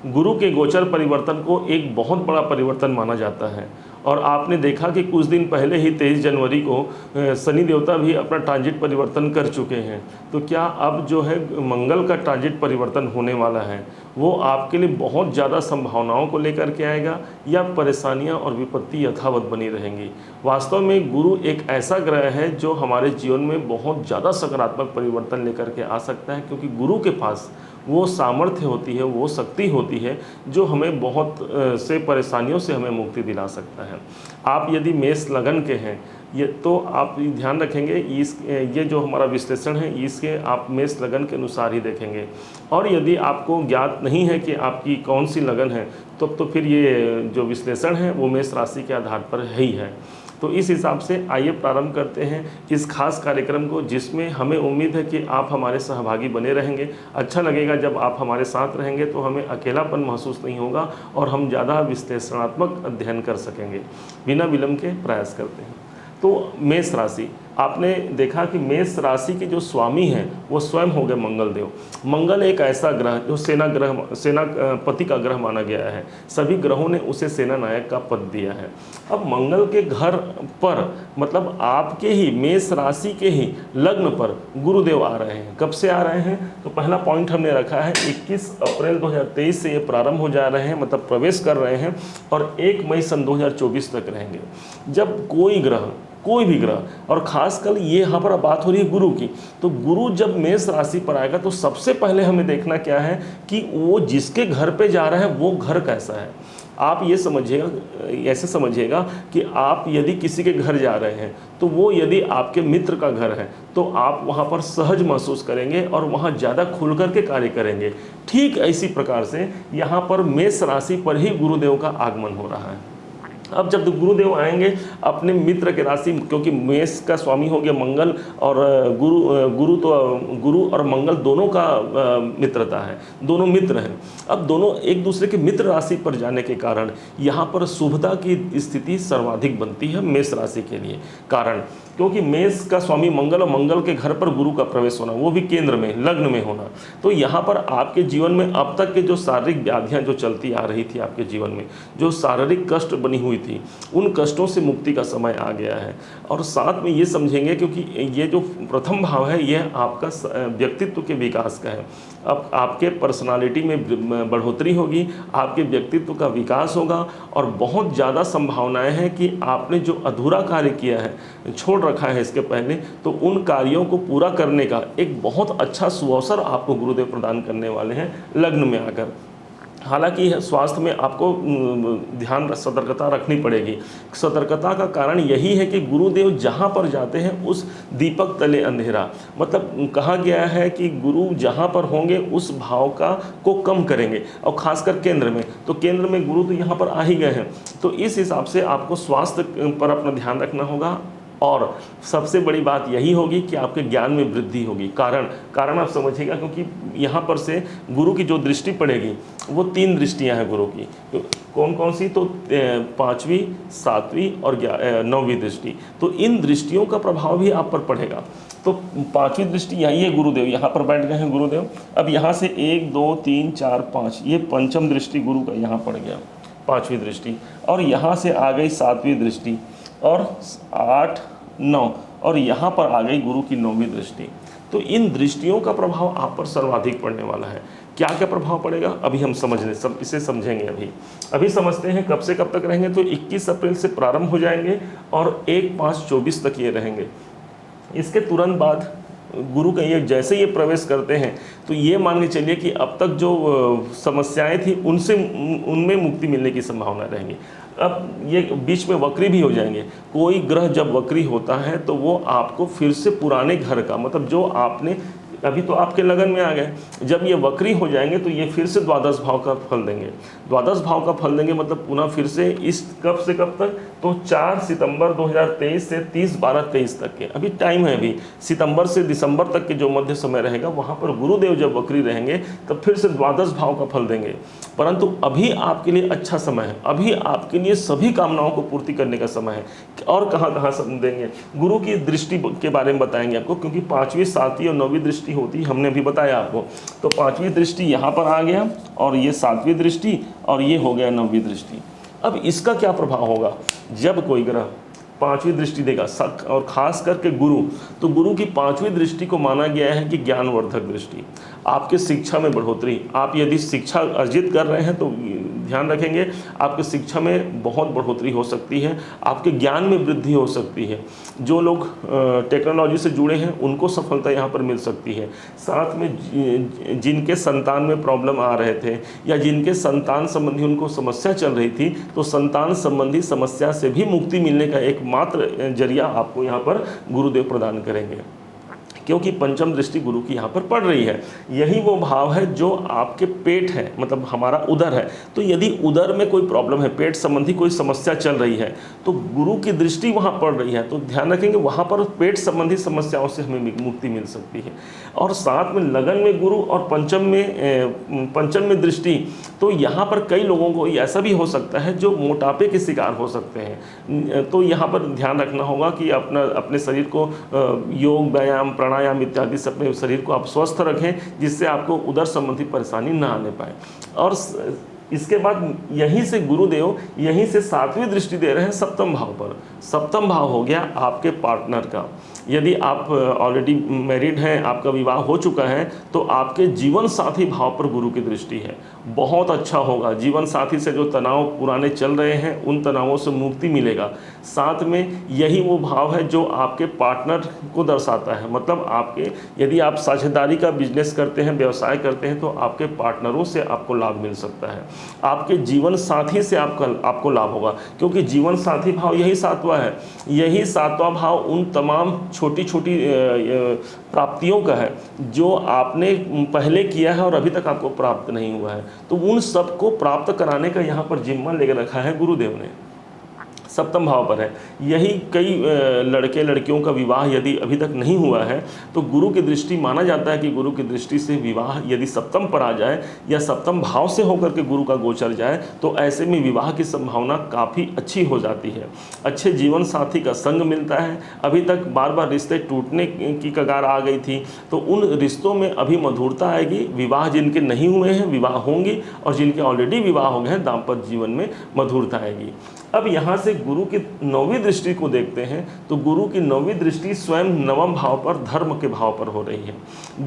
गुरु के गोचर परिवर्तन को एक बहुत बड़ा परिवर्तन माना जाता है। और आपने देखा कि कुछ दिन पहले ही 23 जनवरी को शनि देवता भी अपना ट्रांजिट परिवर्तन कर चुके हैं। तो क्या अब जो है मंगल का ट्रांजिट परिवर्तन होने वाला है, वो आपके लिए बहुत ज़्यादा संभावनाओं को लेकर के आएगा या परेशानियां और विपत्ति यथावत बनी रहेंगी? वास्तव में गुरु एक ऐसा ग्रह है जो हमारे जीवन में बहुत ज़्यादा सकारात्मक परिवर्तन लेकर के आ सकता है, क्योंकि गुरु के पास वो सामर्थ्य होती है, वो शक्ति होती है जो हमें बहुत से परेशानियों से हमें मुक्ति दिला सकता है। आप यदि मेष लगन के हैं ये, तो आप ध्यान रखेंगे ये जो हमारा विश्लेषण है इसके आप मेष लगन के अनुसार ही देखेंगे। और यदि आपको ज्ञात नहीं है कि आपकी कौन सी लगन है, तो फिर ये जो विश्लेषण है वो मेष राशि के आधार पर ही है। तो इस हिसाब से आइए प्रारंभ करते हैं इस खास कार्यक्रम को, जिसमें हमें उम्मीद है कि आप हमारे सहभागी बने रहेंगे। अच्छा लगेगा जब आप हमारे साथ रहेंगे, तो हमें अकेलापन महसूस नहीं होगा और हम ज़्यादा विश्लेषणात्मक अध्ययन कर सकेंगे। बिना विलंब के प्रयास करते हैं। तो मेष राशि, आपने देखा कि मेष राशि के जो स्वामी हैं वो स्वयं हो गए मंगल देव। मंगल एक ऐसा ग्रह जो सेनापति का ग्रह माना गया है। सभी ग्रहों ने उसे सेना नायक का पद दिया है। अब मंगल के घर पर, मतलब आपके ही मेष राशि के ही लग्न पर गुरुदेव आ रहे हैं। कब से आ रहे हैं? तो पहला पॉइंट हमने रखा है 21 अप्रैल 2023 से ये प्रारंभ हो जा रहे हैं, मतलब प्रवेश कर रहे हैं, और 1 मई सन 2024 तक रहेंगे। जब कोई भी ग्रह, और खासकर ये यहाँ पर बात हो रही है गुरु की, तो गुरु जब मेष राशि पर आएगा तो सबसे पहले हमें देखना क्या है कि वो जिसके घर पे जा रहा है वो घर कैसा है। आप ये समझिएगा, ऐसे समझिएगा कि आप यदि किसी के घर जा रहे हैं तो वो यदि आपके मित्र का घर है तो आप वहाँ पर सहज महसूस करेंगे और वहाँ ज़्यादा खुल कर के कार्य करेंगे। ठीक इसी प्रकार से यहाँ पर मेष राशि पर ही गुरुदेव का आगमन हो रहा है। अब जब गुरुदेव आएंगे अपने मित्र के राशि, क्योंकि मेष का स्वामी हो गया मंगल, और गुरु और मंगल दोनों का मित्रता है, दोनों मित्र हैं। अब दोनों एक दूसरे के मित्र राशि पर जाने के कारण यहाँ पर शुभता की स्थिति सर्वाधिक बनती है मेष राशि के लिए। कारण क्योंकि मेष का स्वामी मंगल और मंगल के घर पर गुरु का प्रवेश होना, वो भी केंद्र में लग्न में होना, तो यहाँ पर आपके जीवन में अब तक के जो शारीरिक व्याधियाँ जो चलती आ रही थी आपके जीवन में, जो शारीरिक कष्ट बनी हुई थी, उन कष्टों से मुक्ति का समय आ गया है। और साथ में ये समझेंगे, क्योंकि ये जो प्रथम भाव है ये आपका व्यक्तित्व के विकास का है। अब आपके पर्सनालिटी में बढ़ोतरी होगी, आपके व्यक्तित्व का विकास होगा, और बहुत ज़्यादा संभावनाएं हैं कि आपने जो अधूरा कार्य किया है, छोड़ रखा है इसके पहले, तो उन कार्यों को पूरा करने का एक बहुत अच्छा सुअवसर आपको गुरुदेव प्रदान करने वाले हैं लग्न में आकर। हालांकि स्वास्थ्य में आपको ध्यान सतर्कता रखनी पड़ेगी। सतर्कता का कारण यही है कि गुरुदेव जहाँ पर जाते हैं उस दीपक तले अंधेरा, मतलब कहा गया है कि गुरु जहाँ पर होंगे उस भाव को कम करेंगे, और खासकर केंद्र में, तो केंद्र में गुरु तो यहाँ पर आ ही गए हैं। तो इस हिसाब से आपको स्वास्थ्य पर अपना ध्यान रखना होगा, और सबसे बड़ी बात यही होगी कि आपके ज्ञान में वृद्धि होगी। कारण आप समझिएगा, क्योंकि यहाँ पर से गुरु की जो दृष्टि पड़ेगी वो 3 दृष्टियाँ हैं गुरु की। तो कौन कौन सी? तो 5वीं, 7वीं और 9वीं दृष्टि। तो इन दृष्टियों का प्रभाव भी आप पर पड़ेगा। तो 5वीं दृष्टि यही है, गुरुदेव यहाँ पर बैठ गए हैं गुरुदेव। अब यहाँ से 1 2 3 4 5, ये पंचम दृष्टि गुरु का यहाँ पड़ गया, 5वीं दृष्टि, और यहाँ से आ गई 7वीं दृष्टि, और 8 9, और यहाँ पर आ गई गुरु की 9वीं दृष्टि। तो इन दृष्टियों का प्रभाव आप पर सर्वाधिक पड़ने वाला है। क्या क्या प्रभाव पड़ेगा अभी हम इसे समझेंगे। अभी समझते हैं कब से कब तक रहेंगे। तो 21 अप्रैल से प्रारंभ हो जाएंगे और 1/5/24 तक ये रहेंगे। इसके तुरंत बाद गुरु का ये जैसे ये प्रवेश करते हैं, तो ये मान के चलिए कि अब तक जो समस्याएं थी उनमें मुक्ति मिलने की संभावना रहेंगी। अब ये बीच में वक्री भी हो जाएंगे। कोई ग्रह जब वक्री होता है तो वो आपको फिर से पुराने घर का, मतलब जो आपने अभी तो आपके लगन में आ गए, जब ये वक्री हो जाएंगे तो ये फिर से द्वादश भाव का फल देंगे। द्वादश भाव का फल देंगे मतलब पुनः फिर से इस कब से कब तक? तो 4 सितंबर 2023 से 30/12/23 तक के अभी टाइम है। अभी सितंबर से दिसंबर तक के जो मध्य समय रहेगा वहाँ पर गुरुदेव जब वक्री रहेंगे तब फिर से द्वादश भाव का फल देंगे। परंतु अभी आपके लिए अच्छा समय है, अभी आपके लिए सभी कामनाओं को पूर्ति करने का समय है। और कहाँ कहाँ देंगे? गुरु की दृष्टि के बारे में बताएंगे आपको, क्योंकि 5वीं, 7वीं और 9वीं दृष्टि दृष्टि होती है, हमने अभी बताया आपको। तो 5वीं दृष्टि यहाँ पर आ गया, और ये 7वीं दृष्टि, और ये हो गया 9वीं दृष्टि। अब इसका क्या प्रभाव होगा जब कोई ग्रह 5वीं दृष्टि देगा, और खास करके गुरु, तो गुरु की 5वीं दृष्टि को माना गया है कि ज्ञानवर्धक दृष्टि, आपके शिक्षा में बढ़ोतरी। आप यदि शिक्षा अर्जित कर रहे हैं तो ध्यान रखेंगे आपकी शिक्षा में बहुत बढ़ोतरी हो सकती है, आपके ज्ञान में वृद्धि हो सकती है। जो लोग टेक्नोलॉजी से जुड़े हैं उनको सफलता यहाँ पर मिल सकती है। साथ में जिनके संतान में प्रॉब्लम आ रहे थे या जिनके संतान संबंधी उनको समस्या चल रही थी, तो संतान संबंधी समस्या से भी मुक्ति मिलने का एकमात्र जरिया आपको यहाँ पर गुरुदेव प्रदान करेंगे, क्योंकि पंचम दृष्टि गुरु की यहाँ पर पड़ रही है। यही वो भाव है जो आपके पेट है, मतलब हमारा उदर है। तो यदि उदर में कोई प्रॉब्लम है, पेट संबंधी कोई समस्या चल रही है, तो गुरु की दृष्टि वहाँ पड़ रही है, तो ध्यान रखेंगे वहाँ पर पेट संबंधी समस्याओं से हमें मुक्ति मिल सकती है। और साथ में लगन में गुरु और पंचम में दृष्टि, तो यहाँ पर कई लोगों को ऐसा भी हो सकता है जो मोटापे के शिकार हो सकते हैं। तो यहाँ पर ध्यान रखना होगा कि अपने शरीर को योग, व्यायाम, प्राणायाम इत्यादि से अपने शरीर को आप स्वस्थ रखें, जिससे आपको उदर संबंधी परेशानी ना आने पाए। और इसके बाद यहीं से गुरुदेव यहीं से 7वीं दृष्टि दे रहे हैं 7म भाव पर। 7म भाव हो गया आपके पार्टनर का। यदि आप ऑलरेडी मैरिड हैं, आपका विवाह हो चुका है, तो आपके जीवन साथी भाव पर गुरु की दृष्टि है, बहुत अच्छा होगा। जीवन साथी से जो तनाव पुराने चल रहे हैं उन तनावों से मुक्ति मिलेगा। साथ में यही वो भाव है जो आपके पार्टनर को दर्शाता है, मतलब आपके यदि आप साझेदारी का बिजनेस करते हैं, व्यवसाय करते हैं, तो आपके पार्टनरों से आपको लाभ मिल सकता है, आपके जीवन साथी से आपको लाभ होगा, क्योंकि जीवन साथी भाव यही 7वां है। यही 7वां भाव उन तमाम छोटी छोटी प्राप्तियों का है जो आपने पहले किया है और अभी तक आपको प्राप्त नहीं हुआ है, तो उन सबको प्राप्त कराने का यहाँ पर जिम्मा लेकर रखा है गुरुदेव ने। 7म भाव पर है। यही कई लड़के लड़कियों का विवाह यदि अभी तक नहीं हुआ है, तो गुरु की दृष्टि माना जाता है कि गुरु की दृष्टि से विवाह यदि 7म पर आ जाए या 7म भाव से होकर के गुरु का गोचर जाए, तो ऐसे में विवाह की संभावना काफ़ी अच्छी हो जाती है। अच्छे जीवन साथी का संग मिलता है। अभी तक बार बार रिश्ते टूटने की कगार आ गई थी, तो उन रिश्तों में अभी मधुरता आएगी। विवाह जिनके नहीं हुए हैं विवाह होंगे, और जिनके ऑलरेडी विवाह हो गए हैं दाम्पत्य जीवन में मधुरता आएगी। अब यहाँ से गुरु की 9वीं दृष्टि को देखते हैं, तो गुरु की 9वीं दृष्टि स्वयं 9म भाव पर, धर्म के भाव पर हो रही है।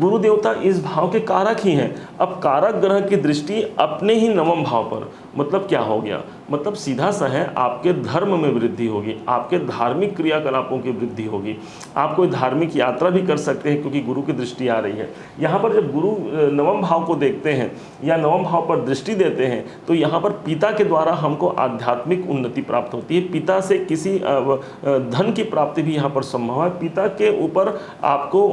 गुरु देवता इस भाव के कारक ही हैं। अब कारक ग्रह की दृष्टि अपने ही 9म भाव पर, मतलब क्या हो गया, मतलब सीधा सा है आपके धर्म में वृद्धि होगी, आपके धार्मिक क्रियाकलापों की वृद्धि होगी। आप कोई धार्मिक यात्रा भी कर सकते हैं क्योंकि गुरु की दृष्टि आ रही है। यहाँ पर जब गुरु 9म भाव को देखते हैं या 9म भाव पर दृष्टि देते हैं, तो यहाँ पर पिता के द्वारा हमको आध्यात्मिक उन्नति प्राप्त होती है। पिता से किसी धन की प्राप्ति भी यहाँ पर संभव है। पिता के ऊपर आपको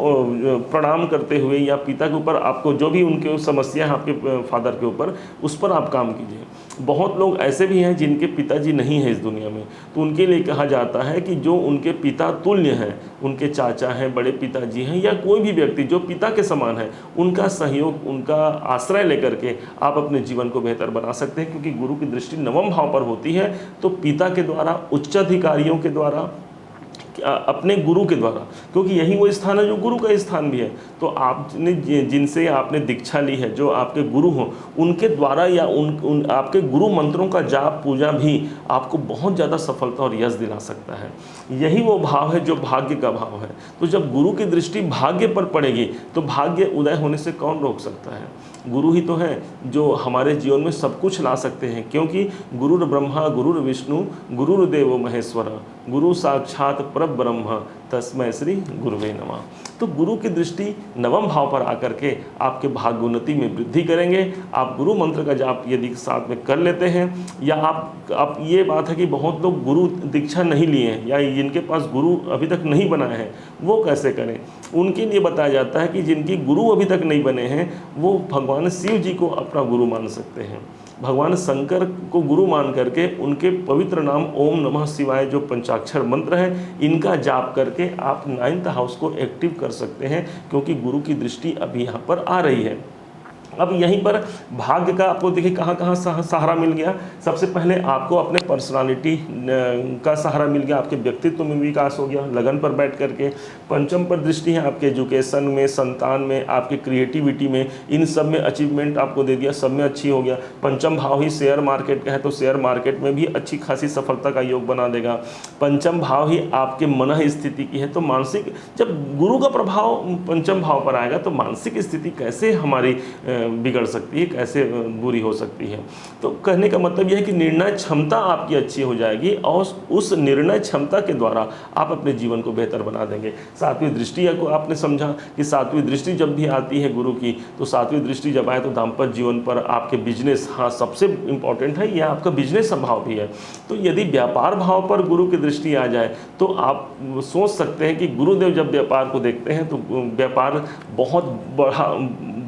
प्रणाम करते हुए या पिता के ऊपर आपको जो भी उनके समस्या है आपके फादर के ऊपर, उस पर आप काम कीजिए। बहुत लोग ऐसे भी हैं जिनके पिताजी नहीं हैं इस दुनिया में, तो उनके लिए कहा जाता है कि जो उनके पिता तुल्य हैं, उनके चाचा हैं, बड़े पिताजी हैं, या कोई भी व्यक्ति जो पिता के समान है, उनका सहयोग, उनका आश्रय लेकर के आप अपने जीवन को बेहतर बना सकते हैं। क्योंकि गुरु की दृष्टि 9म भाव पर होती है, तो पिता के द्वारा, उच्च अधिकारियों के द्वारा, अपने गुरु के द्वारा, क्योंकि यही वो स्थान है जो गुरु का स्थान भी है। तो आपने जिनसे आपने दीक्षा ली है, जो आपके गुरु हों, उनके द्वारा या उन आपके गुरु मंत्रों का जाप पूजा भी आपको बहुत ज़्यादा सफलता और यश दिला सकता है। यही वो भाव है जो भाग्य का भाव है। तो जब गुरु की दृष्टि भाग्य पर पड़ेगी, तो भाग्य उदय होने से कौन रोक सकता है? गुरु ही तो है जो हमारे जीवन में सब कुछ ला सकते हैं, क्योंकि गुरुर ब्रह्मा गुरुर विष्णु गुरुर्देवो महेश्वर, गुरु साक्षात परब्रह्म तस्मै श्री गुरुवे नमः। तो गुरु की दृष्टि 9म भाव पर आकर के आपके भाग्योन्नति में वृद्धि करेंगे। आप गुरु मंत्र का जाप यदि साथ में कर लेते हैं, या आप ये बात है कि बहुत लोग गुरु दीक्षा नहीं लिए हैं या जिनके पास गुरु अभी तक नहीं बनाए हैं, वो कैसे करें? उनके लिए बताया जाता है कि जिनकी गुरु अभी तक नहीं बने हैं, वो भगवान शिव जी को अपना गुरु मान सकते हैं। भगवान शंकर को गुरु मान करके उनके पवित्र नाम ओम नमः शिवाय जो पंचाक्षर मंत्र है, इनका जाप करके आप 9th हाउस को एक्टिव कर सकते हैं, क्योंकि गुरु की दृष्टि अभी यहाँ पर आ रही है। अब यहीं पर भाग्य का आपको देखिए कहाँ कहाँ सहारा मिल गया। सबसे पहले आपको अपने पर्सनालिटी का सहारा मिल गया, आपके व्यक्तित्व में विकास हो गया लगन पर बैठ करके। पंचम पर दृष्टि है आपके एजुकेशन में, संतान में, आपके क्रिएटिविटी में, इन सब में अचीवमेंट आपको दे दिया, सब में अच्छी हो गया। पंचम भाव ही शेयर मार्केट का है, तो शेयर मार्केट में भी अच्छी खासी सफलता का योग बना देगा। पंचम भाव ही आपके मन स्थिति की है, तो मानसिक, जब गुरु का प्रभाव पंचम भाव पर आएगा तो मानसिक स्थिति कैसे हमारी बिगड़ सकती है, कैसे बुरी हो सकती है। तो कहने का मतलब यह है कि निर्णय क्षमता आपकी अच्छी हो जाएगी और उस निर्णय क्षमता के द्वारा आप अपने जीवन को बेहतर बना देंगे। सातवीं दृष्टि को आपने समझा कि सातवीं दृष्टि जब भी आती है गुरु की, तो सातवीं दृष्टि जब आए तो दाम्पत्य जीवन पर, आपके बिजनेस, हाँ सबसे इंपॉर्टेंट है यह आपका बिजनेस भाव भी है। तो यदि व्यापार भाव पर गुरु की दृष्टि आ जाए तो आप सोच सकते हैं कि गुरुदेव जब व्यापार को देखते हैं तो व्यापार बहुत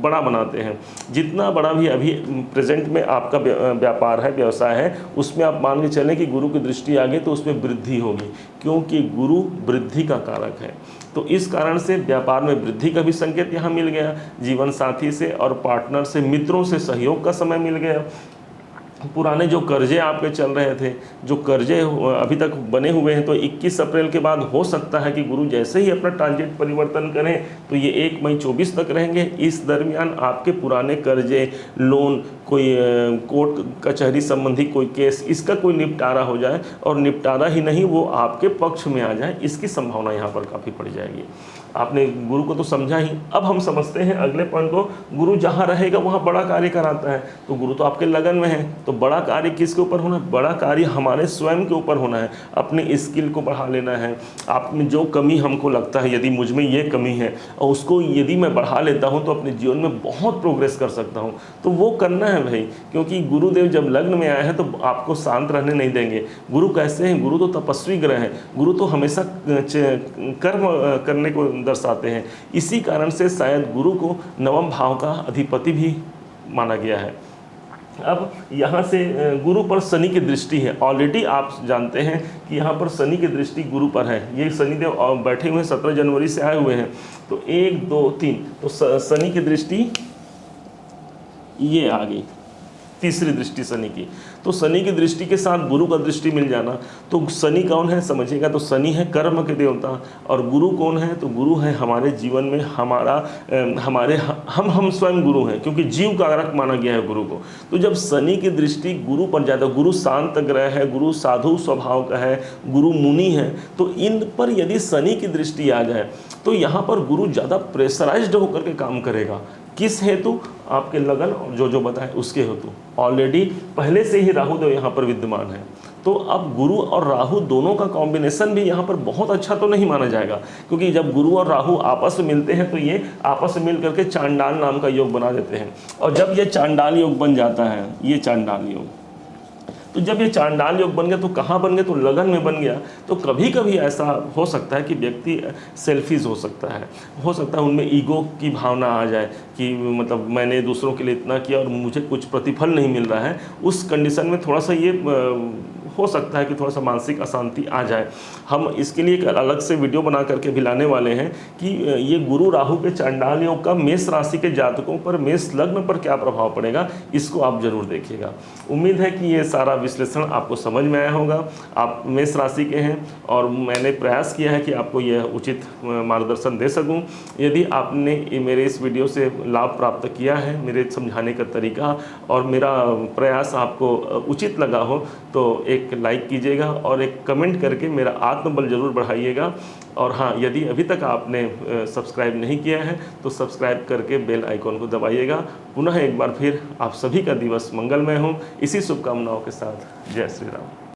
बड़ा बनाते हैं। जितना बड़ा भी अभी प्रेजेंट में आपका व्यापार है, व्यवसाय है, उसमें आप मान के चलें कि गुरु की दृष्टि आ गई तो उसमें वृद्धि होगी, क्योंकि गुरु वृद्धि का कारक है। तो इस कारण से व्यापार में वृद्धि का भी संकेत यहाँ मिल गया। जीवन साथी से और पार्टनर से, मित्रों से सहयोग का समय मिल गया। पुराने जो कर्जे आपके चल रहे थे, जो कर्जे अभी तक बने हुए हैं, तो 21 अप्रैल के बाद हो सकता है कि गुरु जैसे ही अपना ट्रांजिट परिवर्तन करें तो ये 1 मई 24 तक रहेंगे। इस दरमियान आपके पुराने कर्जे, लोन, कोई कोर्ट कचहरी संबंधी कोई केस, इसका कोई निपटारा हो जाए, और निपटारा ही नहीं वो आपके पक्ष में आ जाए, इसकी संभावना यहाँ पर काफ़ी बढ़ जाएगी। आपने गुरु को तो समझा ही, अब हम समझते हैं अगले पॉइंट को। गुरु जहाँ रहेगा वहाँ बड़ा कार्य कराता है, तो गुरु तो आपके लगन में है, तो बड़ा कार्य किसके ऊपर होना है? बड़ा कार्य हमारे स्वयं के ऊपर होना है। अपनी स्किल को बढ़ा लेना है। आप में जो कमी हमको लगता है, यदि मुझ में ये कमी है और उसको यदि मैं बढ़ा लेता हूँ तो अपने जीवन में बहुत प्रोग्रेस कर सकता हूँ, तो वो करना है भाई। क्योंकि गुरुदेव जब लग्न में आए हैं तो आपको शांत रहने नहीं देंगे। गुरु कैसे हैं? गुरु तो तपस्वी ग्रह हैं, गुरु तो हमेशा कर्म करने को दर्शाते हैं। इसी कारण से शायद गुरु को नवम भाव का अधिपति भी माना गया है। अब यहाँ से गुरु पर शनि की दृष्टि है। ऑलरेडी आप जानते हैं कि यहाँ पर शनि की दृष्टि गुरु पर है। ये शनिदेव बैठे हुए हैं, 17 जनवरी से आए हुए हैं, तो 1 2 3, तो शनि की दृष्टि ये आ गई, तीसरी दृष्टि शनि की। तो शनि की दृष्टि के साथ गुरु का दृष्टि मिल जाना, तो शनि कौन है समझिएगा, तो शनि है कर्म के देवता, और गुरु कौन है? तो गुरु है हमारे जीवन में हम स्वयं गुरु हैं, क्योंकि जीव का कारक माना गया है गुरु को। तो जब शनि की दृष्टि गुरु पर जाता है, गुरु शांत ग्रह है, गुरु साधु स्वभाव का है, गुरु मुनि है, तो इन पर यदि शनि की दृष्टि आ जाए तो यहाँ पर गुरु ज़्यादा प्रेशराइज्ड होकर के काम करेगा। किस हेतु? आपके लगन और जो बताए उसके हेतु। ऑलरेडी पहले से ही राहु देव यहाँ पर विद्यमान है, तो अब गुरु और राहु दोनों का कॉम्बिनेशन भी यहाँ पर बहुत अच्छा तो नहीं माना जाएगा, क्योंकि जब गुरु और राहु आपस में मिलते हैं तो ये आपस में मिल करके चांडाल नाम का योग बना देते हैं। और जब ये चांडाल योग बन जाता है, ये चांडाल योग, तो जब ये चांडाल योग बन गया तो कहाँ बन गया? तो लगन में बन गया। तो कभी कभी ऐसा हो सकता है कि व्यक्ति सेल्फिश हो सकता है उनमें ईगो की भावना आ जाए कि मतलब मैंने दूसरों के लिए इतना किया और मुझे कुछ प्रतिफल नहीं मिल रहा है। उस कंडीशन में थोड़ा सा ये हो सकता है कि थोड़ा सा मानसिक अशांति आ जाए। हम इसके लिए एक अलग से वीडियो बना करके भी लाने वाले हैं कि ये गुरु राहु के चांडाल योग का मेष राशि के जातकों पर, मेष लग्न पर क्या प्रभाव पड़ेगा, इसको आप जरूर देखिएगा। उम्मीद है कि ये सारा विश्लेषण आपको समझ में आया होगा। आप मेष राशि के हैं और मैंने प्रयास किया है कि आपको यह उचित मार्गदर्शन दे सकूं। यदि आपने मेरे इस वीडियो से लाभ प्राप्त किया है, मेरे समझाने का तरीका और मेरा प्रयास आपको उचित लगा हो, तो एक लाइक कीजिएगा और एक कमेंट करके मेरा आत्मबल जरूर बढ़ाइएगा। और हाँ, यदि अभी तक आपने सब्सक्राइब नहीं किया है तो सब्सक्राइब करके बेल आइकॉन को दबाइएगा। पुनः एक बार फिर आप सभी का दिवस मंगलमय हो, इसी शुभकामनाओं के साथ। जय श्री राम।